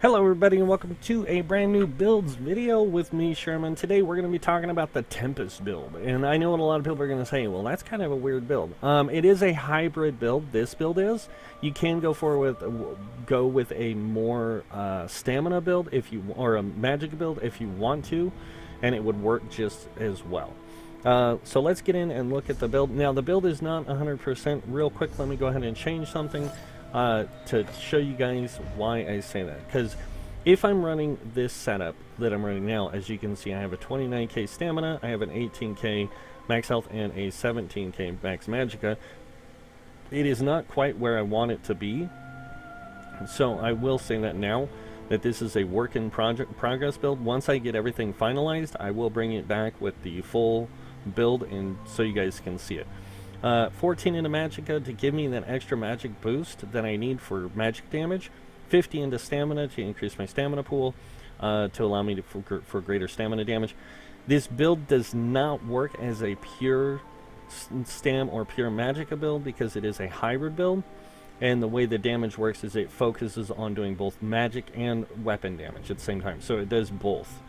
Hello everybody and welcome to a brand new builds video with me, Sherman. Today we're going to be talking about the Tempest build. And I know what a lot of people are going to say, well that's kind of a weird build. It is a hybrid build, this build is. You can go with a more stamina build if you, or a magic build if you want to, and it would work just as well. So let's get in and look at the build. Now the build is not 100%. Real quick, let me go ahead and change something. To show you guys why I say that, because if I'm running this setup that I'm running now, as you can see, I have a 29k stamina, I have an 18k max health, and a 17k max magicka. It is not quite where I want it to be, so I will say that now, that this is a work in progress build. Once I get everything finalized, I will bring it back with the full build, and so you guys can see it. 14 into magicka to give me that extra magic boost that I need for magic damage, 50 into stamina to increase my stamina pool, to allow me for greater stamina damage. This build does not work as a pure stam or pure magicka build because it is a hybrid build, and the way the damage works is it focuses on doing both magic and weapon damage at the same time, so it does both.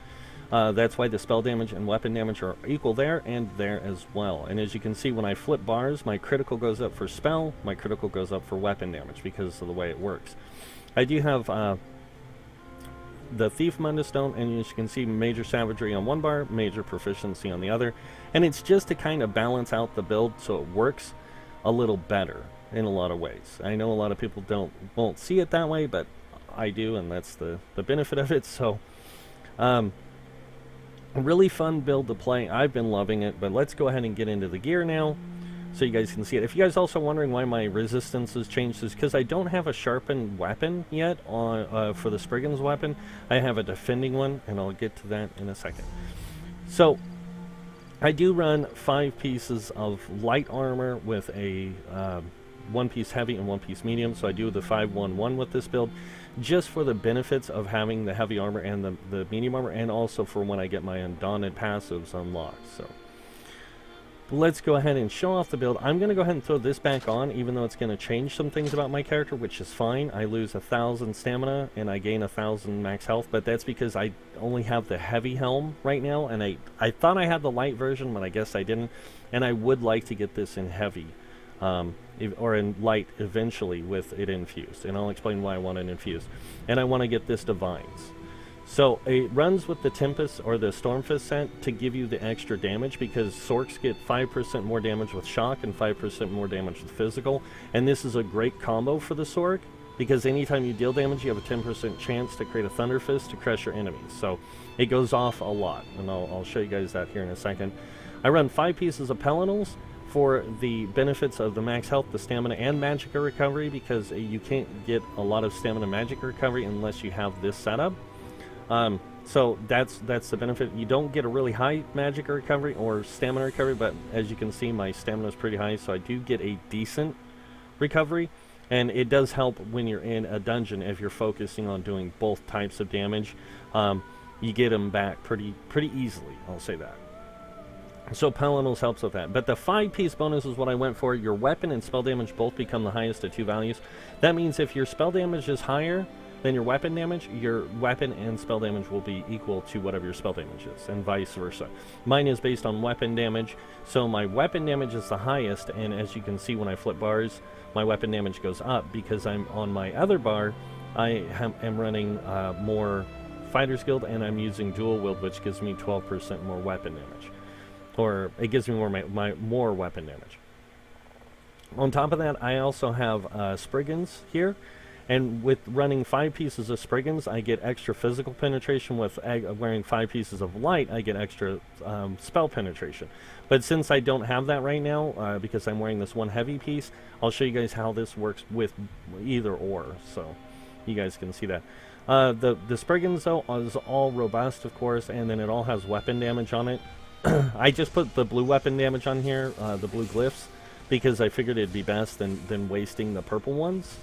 That's why the spell damage and weapon damage are equal there and there as well. And as you can see, when I flip bars, my critical goes up for spell, my critical goes up for weapon damage because of the way it works. I do have the Thief Mundustone, and as you can see, major savagery on one bar, major proficiency on the other. And it's just to kind of balance out the build so it works a little better in a lot of ways. I know a lot of people won't see it that way, but I do, and that's the benefit of it. So a really fun build to play. I've been loving it, but let's go ahead and get into the gear now so you guys can see it. If you guys also wondering why my resistance has changed, is because I don't have a sharpened weapon yet on for the Spriggan's weapon. I have a defending one, and I'll get to that in a second. So I do run 5 pieces of light armor with a 1 piece heavy and 1 piece medium, so I do the 5-1-1 with this build, just for the benefits of having the heavy armor and the medium armor, and also for when I get my Undaunted passives unlocked. So let's go ahead and show off the build. I'm going to go ahead and throw this back on, even though it's going to change some things about my character, which is fine. I lose 1,000 stamina and I gain 1,000 max health, but that's because I only have the heavy helm right now, and I thought I had the light version, but I guess I didn't, and I would like to get this in heavy. Or in light eventually with it infused, and I'll explain why I want it infused. And I want to get this Divines. So it runs with the Tempest or the Stormfist set to give you the extra damage, because Sorcs get 5% more damage with shock and 5% more damage with physical, and this is a great combo for the Sorc, because anytime you deal damage you have a 10% chance to create a Thunder Fist to crush your enemies. So it goes off a lot, and I'll show you guys that here in a second. I run 5 pieces of Pelinals for the benefits of the max health, the stamina, and magicka recovery, because you can't get a lot of stamina magicka recovery unless you have this setup. So that's the benefit. You don't get a really high magicka recovery or stamina recovery, but as you can see, my stamina is pretty high, so I do get a decent recovery, and it does help when you're in a dungeon if you're focusing on doing both types of damage. You get them back pretty easily, I'll say that. So Pelinals helps with that. But the 5-piece bonus is what I went for. Your weapon and spell damage both become the highest at 2 values. That means if your spell damage is higher than your weapon damage, your weapon and spell damage will be equal to whatever your spell damage is, and vice versa. Mine is based on weapon damage, so my weapon damage is the highest, and as you can see when I flip bars, my weapon damage goes up, because I'm on my other bar, I am running more Fighter's Guild, and I'm using Dual Wield, which gives me 12% more weapon damage. Or it gives me more weapon damage. On top of that, I also have Spriggans here, and with running 5 pieces of Spriggans, I get extra physical penetration. With wearing 5 pieces of light, I get extra spell penetration. But since I don't have that right now, because I'm wearing this 1 heavy piece, I'll show you guys how this works with either or, so you guys can see that. The Spriggans, though, is all robust, of course, and then it all has weapon damage on it. I just put the blue weapon damage on here, the blue glyphs, because I figured it'd be best than wasting the purple ones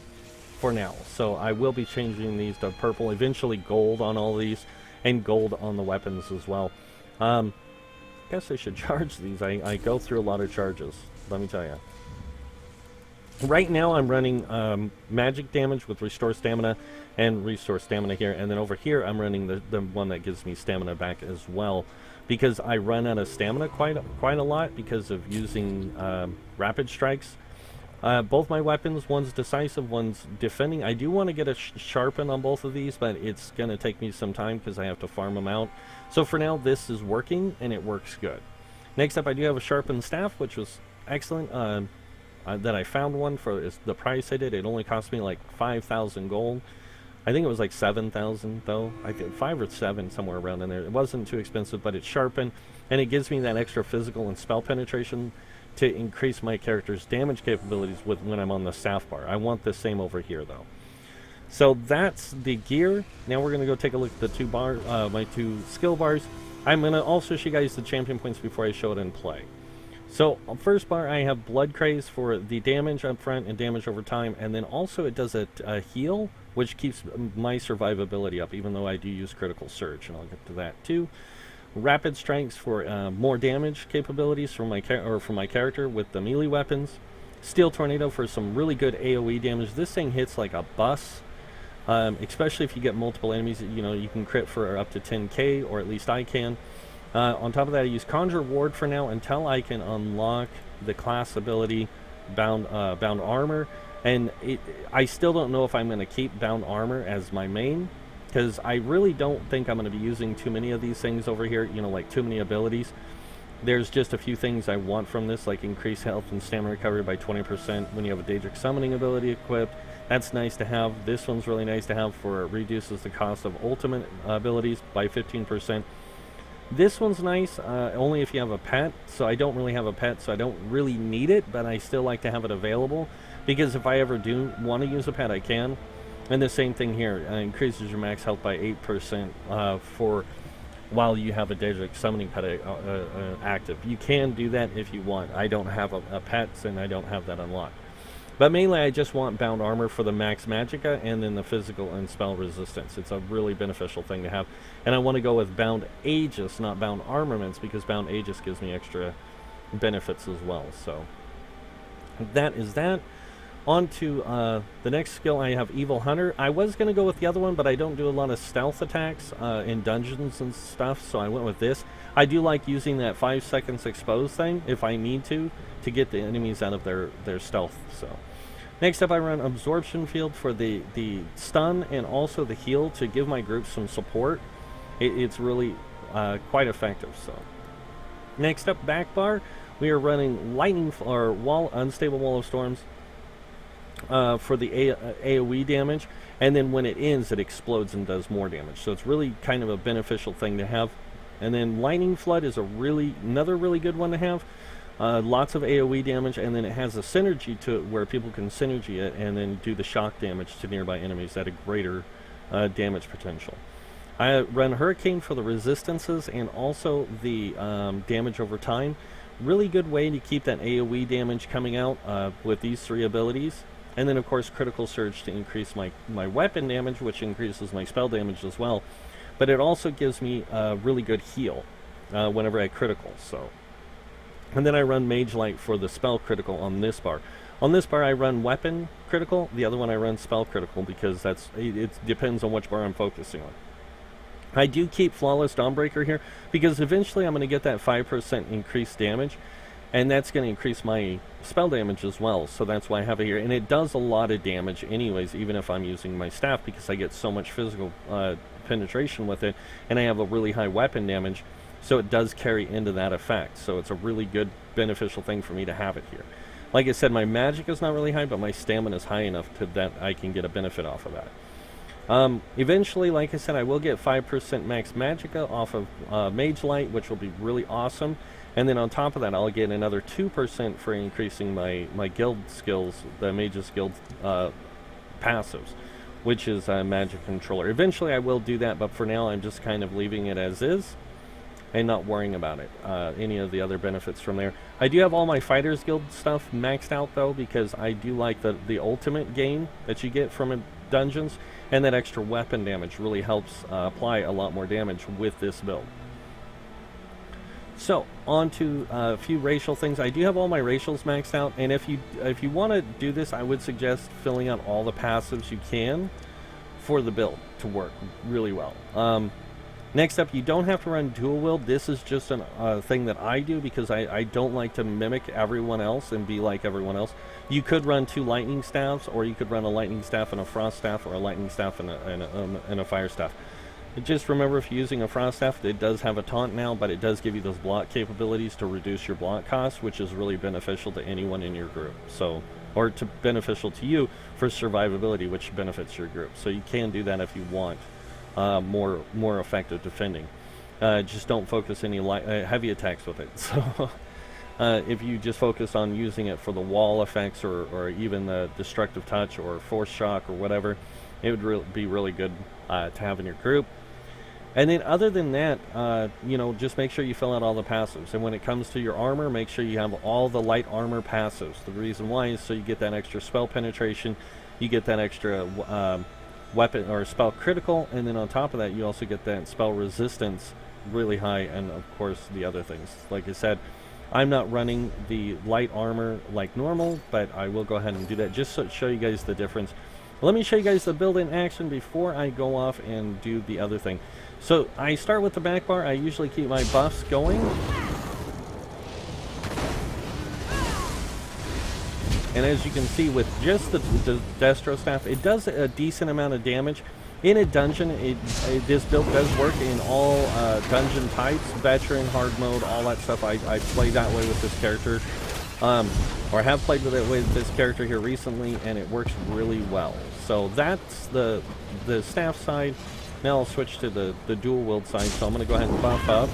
for now. So I will be changing these to purple, eventually gold on all these, and gold on the weapons as well. Guess I should charge these. I go through a lot of charges, let me tell you. Right now I'm running magic damage with restore stamina and restore stamina here, and then over here I'm running the one that gives me stamina back as well, because I run out of stamina quite a lot because of using rapid strikes. Both my weapons, one's decisive, one's defending. I do want to get a sharpen on both of these, but it's going to take me some time because I have to farm them out. So for now this is working and it works good. Next up I do have a sharpened staff, which was excellent. That I found one for the price I did. It only cost me like 5,000 gold. I think it was like 7,000 though. I think 5 or 7, somewhere around in there. It wasn't too expensive, but it's sharpened, and it gives me that extra physical and spell penetration to increase my character's damage capabilities with when I'm on the staff bar. I want the same over here though. So that's the gear. Now we're gonna go take a look at the my two skill bars. I'm gonna also show you guys the champion points before I show it in play. So first bar, I have Blood Craze for the damage up front and damage over time, and then also it does a heal, which keeps my survivability up, even though I do use Critical Surge, and I'll get to that too. Rapid Strikes for more damage capabilities for my character with the melee weapons. Steel Tornado for some really good AoE damage. This thing hits like a bus, especially if you get multiple enemies. You know, you can crit for up to 10k, or at least I can. On top of that, I use Conjure Ward for now until I can unlock the class ability Bound Armor, and I still don't know if I'm going to keep Bound Armor as my main, because I really don't think I'm going to be using too many of these things over here, you know, like too many abilities. There's just a few things I want from this, like increase health and stamina recovery by 20% when you have a Daedric Summoning ability equipped. That's nice to have. This one's really nice to have, for it reduces the cost of ultimate abilities by 15%. This one's nice, only if you have a pet, so I don't really have a pet, so I don't really need it, but I still like to have it available, because if I ever do want to use a pet, I can. And the same thing here, increases your max health by 8% for while you have a Daedric Summoning pet active. You can do that if you want. I don't have a pet, and I don't have that unlocked. But mainly I just want Bound Armor for the max magicka, and then the physical and spell resistance. It's a really beneficial thing to have. And I want to go with Bound Aegis, not Bound Armaments, because Bound Aegis gives me extra benefits as well. So that is that. On to the next skill, I have Evil Hunter. I was going to go with the other one, but I don't do a lot of stealth attacks in dungeons and stuff, so I went with this. I do like using that 5 seconds expose thing, if I need to get the enemies out of their stealth. So next up, I run Absorption Field for the stun and also the heal to give my group some support. It's really quite effective. So next up, back bar, we are running Unstable Wall of Storms for the AoE damage, and then when it ends, it explodes and does more damage. So it's really kind of a beneficial thing to have. And then Lightning Flood is another really good one to have. Lots of AoE damage, and then it has a synergy to it where people can synergy it and then do the shock damage to nearby enemies at a greater damage potential. I run Hurricane for the resistances and also the damage over time. Really good way to keep that AoE damage coming out with these 3 abilities. And then of course Critical Surge to increase my weapon damage, which increases my spell damage as well. But it also gives me a really good heal whenever I critical. So. And then I run Mage Light for the spell critical on this bar. On this bar I run weapon critical, the other one I run spell critical, because it depends on which bar I'm focusing on. I do keep Flawless Dawnbreaker here because eventually I'm going to get that 5% increased damage, and that's going to increase my spell damage as well, so that's why I have it here. And it does a lot of damage anyways, even if I'm using my staff, because I get so much physical penetration with it, and I have a really high weapon damage. So it does carry into that effect. So it's a really good, beneficial thing for me to have it here. Like I said, my magic is not really high, but my stamina is high enough that I can get a benefit off of that. Eventually, like I said, I will get 5% max magicka off of Mage Light, which will be really awesome. And then on top of that, I'll get another 2% for increasing my guild skills, the Mage's Guild passives, which is Magic Controller. Eventually, I will do that, but for now, I'm just kind of leaving it as is and not worrying about it, any of the other benefits from there. I do have all my Fighters Guild stuff maxed out though, because I do like the ultimate gain that you get from dungeons, and that extra weapon damage really helps apply a lot more damage with this build. So on to a few racial things. I do have all my racials maxed out, and if you want to do this, I would suggest filling out all the passives you can for the build to work really well. Next up, you don't have to run dual wield. This is just a thing that I do because I don't like to mimic everyone else and be like everyone else. You could run 2 lightning staffs, or you could run a lightning staff and a frost staff, or a lightning staff and a fire staff. Just remember, if you're using a frost staff, it does have a taunt now, but it does give you those block capabilities to reduce your block costs, which is really beneficial to anyone in your group. So, or beneficial to you for survivability, which benefits your group. So you can do that if you want more effective defending. Just don't focus any heavy attacks with it. So if you just focus on using it for the wall effects, or even the destructive touch or force shock or whatever, it would be really good to have in your group. And then other than that, just make sure you fill out all the passives. And when it comes to your armor, make sure you have all the light armor passives. The reason why is so you get that extra spell penetration, you get that extra weapon or spell critical, and then on top of that, you also get that spell resistance really high, and of course the other things. Like I said, I'm not running the light armor like normal, but I will go ahead and do that just to show you guys the difference. Let me show you guys the build in action before I go off and do the other thing. So I start with the back bar. I usually keep my buffs going. And as you can see, with just the Destro staff, it does a decent amount of damage. In a dungeon, this build does work in all dungeon types, veteran, hard mode, all that stuff. I play that way with this character. Or have played with it with this character here recently, and it works really well. So that's the staff side. Now I'll switch to the dual wield side. So I'm going to go ahead and buff up,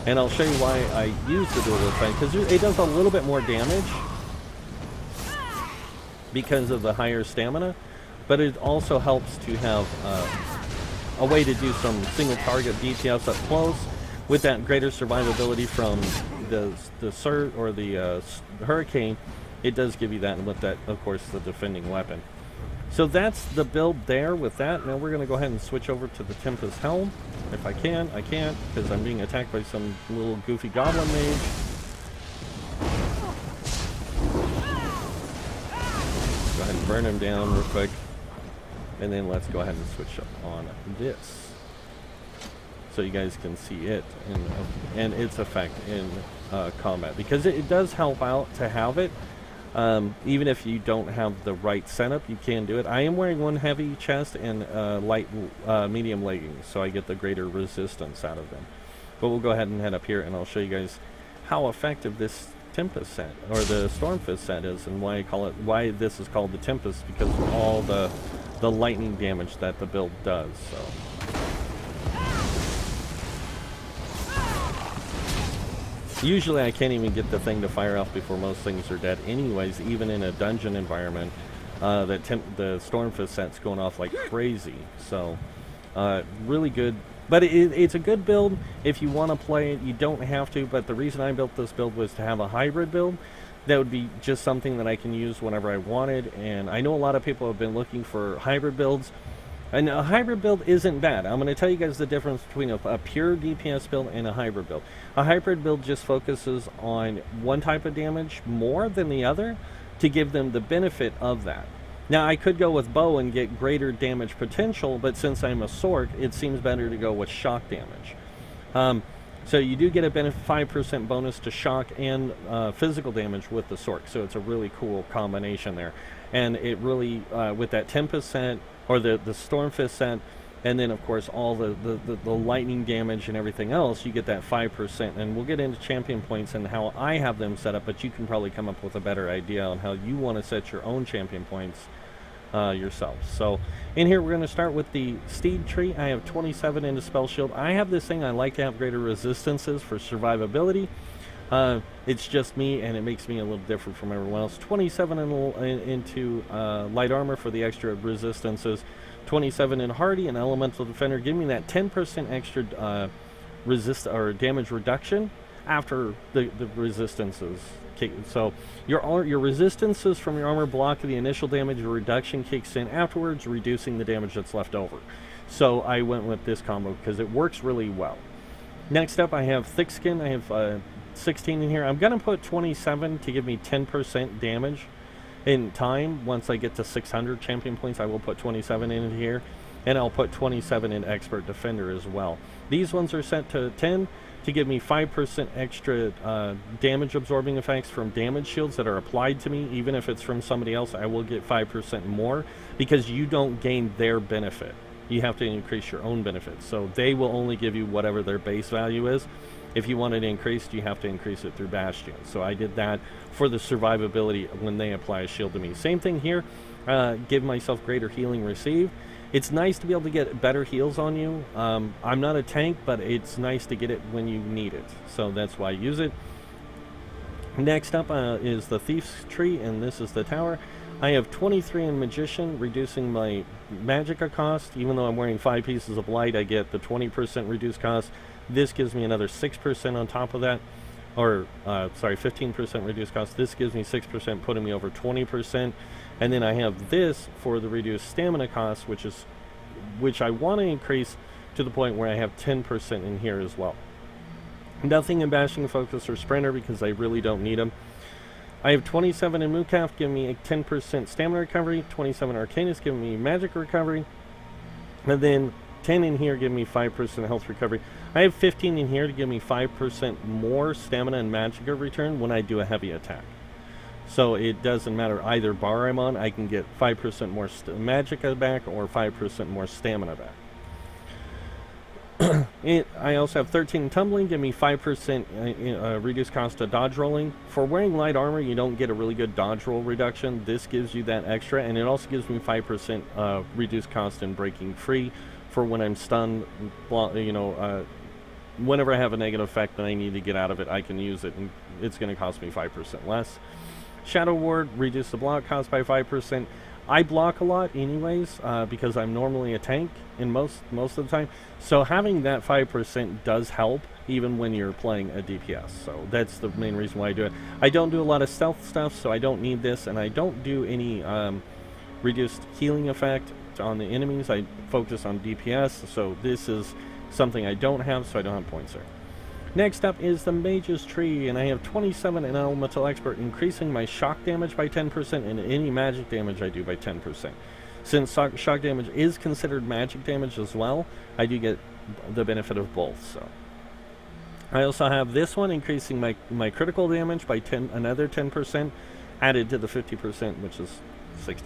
and I'll show you why I use the dual wield side, because it does a little bit more damage because of the higher stamina, but it also helps to have a way to do some single target DPS up close with that greater survivability from the Sorc or the Hurricane. It does give you that, and with that, of course, the defending weapon. So that's the build there with that. Now we're going to go ahead and switch over to the Tempest Helm. If I can, I can't, because I'm being attacked by some little goofy goblin mage. Go ahead and burn him down real quick. And then let's go ahead and switch up on this, so you guys can see it and its effect in combat, because it does help out to have it. Even if you don't have the right setup, you can do it. I am wearing one heavy chest and light medium leggings, so I get the greater resistance out of them. But we'll go ahead and head up here, and I'll show you guys how effective this Tempest set, or the Stormfist set, is, and why this is called the Tempest, because of all the lightning damage that the build does. So usually I can't even get the thing to fire off before most things are dead anyways, even in a dungeon environment. The Stormfist set's going off like crazy. So really good. But it's a good build if you want to play it. You don't have to, but the reason I built this build was to have a hybrid build. That would be just something that I can use whenever I wanted. And I know a lot of people have been looking for hybrid builds. And a hybrid build isn't bad. I'm going to tell you guys the difference between a pure DPS build and a hybrid build. A hybrid build just focuses on one type of damage more than the other to give them the benefit of that. Now, I could go with bow and get greater damage potential, but since I'm a Sorc, it seems better to go with shock damage. So you do get a 5% bonus to shock and physical damage with the Sorc. So it's a really cool combination there. And it really, with that Tempest set, or the Stormfist set, and then of course all the lightning damage and everything else, you get that 5%. And we'll get into champion points and how I have them set up, but you can probably come up with a better idea on how you want to set your own champion points yourself. So in here we're going to start with the Steed tree. I have 27 into spell shield. I have this thing, I like to have greater resistances for survivability. It's just me, and it makes me a little different from everyone else. 27 into light armor for the extra resistances. 27 in hardy and elemental defender, give me that 10% extra damage reduction after the resistances. So your resistances from your armor block the initial damage. Your reduction kicks in afterwards, reducing the damage that's left over. So I went with this combo because it works really well. Next up, I have thick skin. I have 16 in here. I'm going to put 27 to give me 10% damage in time. Once I get to 600 champion points, I will put 27 in here. And I'll put 27 in expert defender as well. These ones are set to 10 to give me 5% extra damage absorbing effects from damage shields that are applied to me. Even if it's from somebody else, I will get 5% more because you don't gain their benefit. You have to increase your own benefit. So they will only give you whatever their base value is. If you want it increased, you have to increase it through Bastion. So I did that for the survivability when they apply a shield to me. Same thing here. Give myself greater healing received. It's nice to be able to get better heals on you. I'm not a tank, but it's nice to get it when you need it. So that's why I use it. Next up is the Thief's Tree, and this is the tower. I have 23 in Magician, reducing my magicka cost. Even though I'm wearing 5 pieces of light, I get the 20% reduced cost. This gives me another 6% on top of that. Or, sorry, 15% reduced cost. This gives me 6%, putting me over 20%. And then I have this for the reduced stamina cost, which I want to increase to the point where I have 10% in here as well. Nothing in Bashing Focus or Sprinter because I really don't need them. I have 27 in Moocalf, giving me a 10% stamina recovery, 27 Arcanus, giving me magic recovery, and then 10 in here, giving me 5% health recovery. I have 15 in here to give me 5% more stamina and magicka return when I do a heavy attack. So it doesn't matter either bar I'm on, I can get 5% more magicka back or 5% more stamina back. I also have 13 tumbling, give me 5% reduced cost of dodge rolling. For wearing light armor, you don't get a really good dodge roll reduction. This gives you that extra, and it also gives me 5% reduced cost in breaking free for when I'm stunned. Whenever I have a negative effect and I need to get out of it, I can use it, and it's going to cost me 5% less. Shadow Ward, reduce the block cost by 5%. I block a lot anyways because I'm normally a tank in most of the time. So having that 5% does help even when you're playing a DPS. So that's the main reason why I do it. I don't do a lot of stealth stuff, so I don't need this. And I don't do any reduced healing effect on the enemies. I focus on DPS. So this is something I don't have, so I don't have points there. Next up is the Mage's Tree, and I have 27 in Elemental Expert, increasing my shock damage by 10% and any magic damage I do by 10%. Since shock damage is considered magic damage as well, I do get the benefit of both. So I also have this one, increasing my critical damage by another 10%, added to the 50%, which is 60%.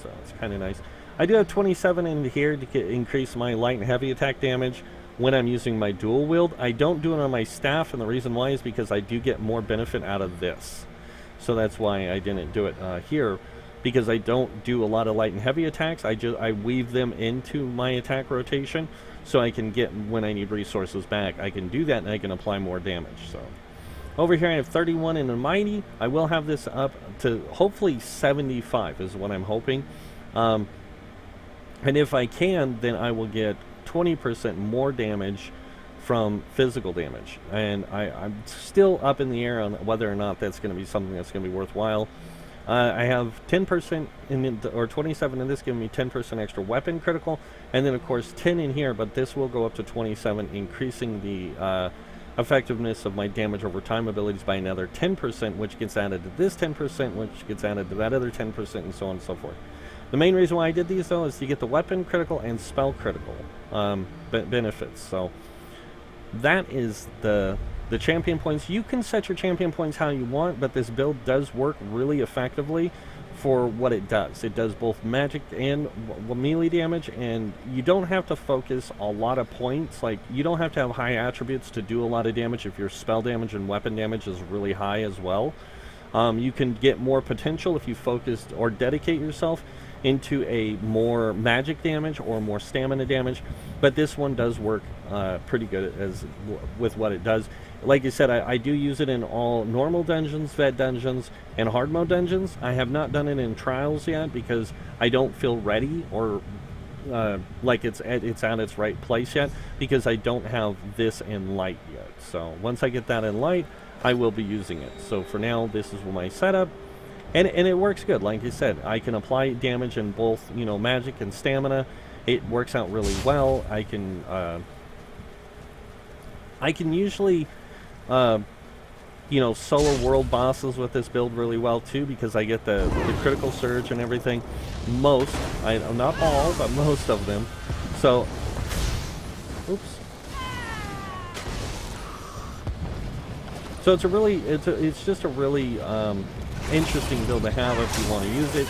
So it's kind of nice. I do have 27 in here to increase my light and heavy attack damage when I'm using my dual wield. I don't do it on my staff, and the reason why is because I do get more benefit out of this. So that's why I didn't do it here, because I don't do a lot of light and heavy attacks. I weave them into my attack rotation so I can get, when I need resources back, I can do that and I can apply more damage. So over here I have 31 in the Mighty. I will have this up to hopefully 75 is what I'm hoping. And if I can, then I will get 20% more damage from physical damage, and I'm still up in the air on whether or not that's going to be something that's going to be worthwhile. I have 10% or 27 in this, giving me 10% extra weapon critical, and then of course 10 in here, but this will go up to 27, increasing the effectiveness of my damage over time abilities by another 10%, which gets added to this 10%, which gets added to that other 10%, and so on and so forth. The main reason why I did these, though, is to get the weapon critical and spell critical benefits. So that is the champion points. You can set your champion points how you want, but this build does work really effectively for what it does. It does both magic and melee damage, and you don't have to focus a lot of points. Like, you don't have to have high attributes to do a lot of damage if your spell damage and weapon damage is really high as well. You can get more potential if you focus or dedicate yourself into a more magic damage or more stamina damage, but this one does work pretty good with what it does. Like I said, I do use it in all normal dungeons, vet dungeons, and hard mode dungeons. I have not done it in trials yet because I don't feel ready or like it's at its right place yet, because I don't have this in light yet. So once I get that in light, I will be using it. So for now, this is my setup. And it works good. Like I said, I can apply damage in both, magic and stamina. It works out really well. I I can usually, you know, solo world bosses with this build really well too, because I get the critical surge and everything. Most, not all, but most of them. So, oops. So it's a really, it's just a really interesting build to have if you want to use it.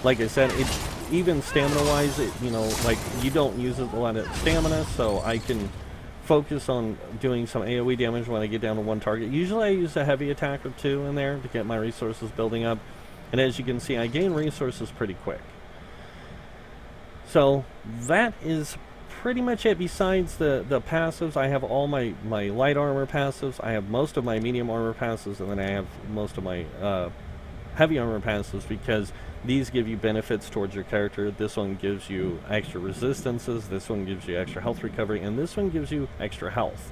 Like I said, it's even stamina-wise, you know, like you don't use a lot of stamina, so I can focus on doing some AoE damage when I get down to one target. Usually I use a heavy attack or two in there to get my resources building up, and as you can see, I gain resources pretty quick. So that is pretty much it. Besides the passives, I have all my light armor passives, I have most of my medium armor passives, and then I have most of my heavy armor passives, because these give you benefits towards your character. This one gives you extra resistances, this one gives you extra health recovery, and this one gives you extra health.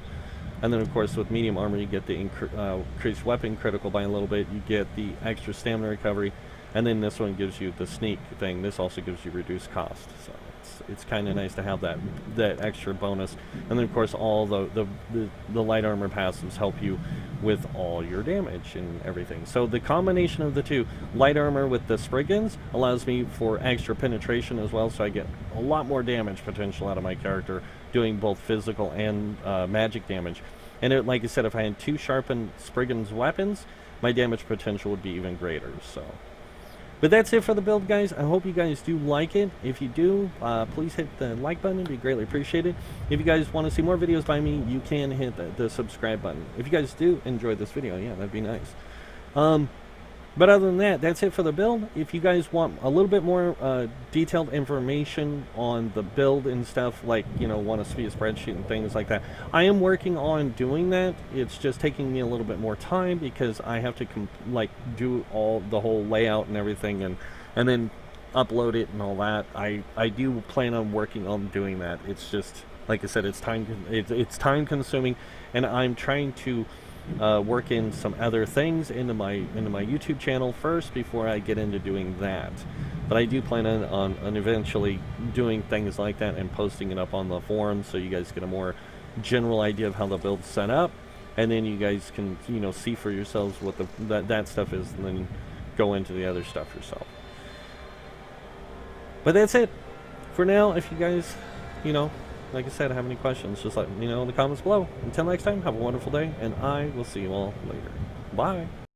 And then of course with medium armor you get the increased weapon critical by a little bit, you get the extra stamina recovery, and then this one gives you the sneak thing. This also gives you reduced cost, so it's kind of nice to have that extra bonus. And then of course all the light armor passives help you with all your damage and everything. So the combination of the two, light armor with the Spriggans, allows me for extra penetration as well, so I get a lot more damage potential out of my character, doing both physical and magic damage. And like I said, if I had 2 sharpened Spriggans weapons, my damage potential would be even greater. So, but that's it for the build, guys. I hope you guys do like it. If you do, please hit the like button. It'd be greatly appreciated. If you guys want to see more videos by me, you can hit the subscribe button. If you guys do enjoy this video, yeah, that'd be nice. But other than that, that's it for the build. If you guys want a little bit more detailed information on the build and stuff, like, you know, want to see a spreadsheet and things like that, I am working on doing that. It's just taking me a little bit more time because I have to do the whole layout and everything, and then upload it and all that. I do plan on working on doing that. It's just, like I said, it's time consuming, and I'm trying to work in some other things into my YouTube channel first before I get into doing that. But I do plan on eventually doing things like that and posting it up on the forums, so you guys get a more general idea of how the build's set up, and then you guys can, you know, see for yourselves what that stuff is, and then go into the other stuff yourself. But that's it for now. If you guys, you know, like I said, have any questions, just let me know in the comments below. Until next time, have a wonderful day, and I will see you all later. Bye.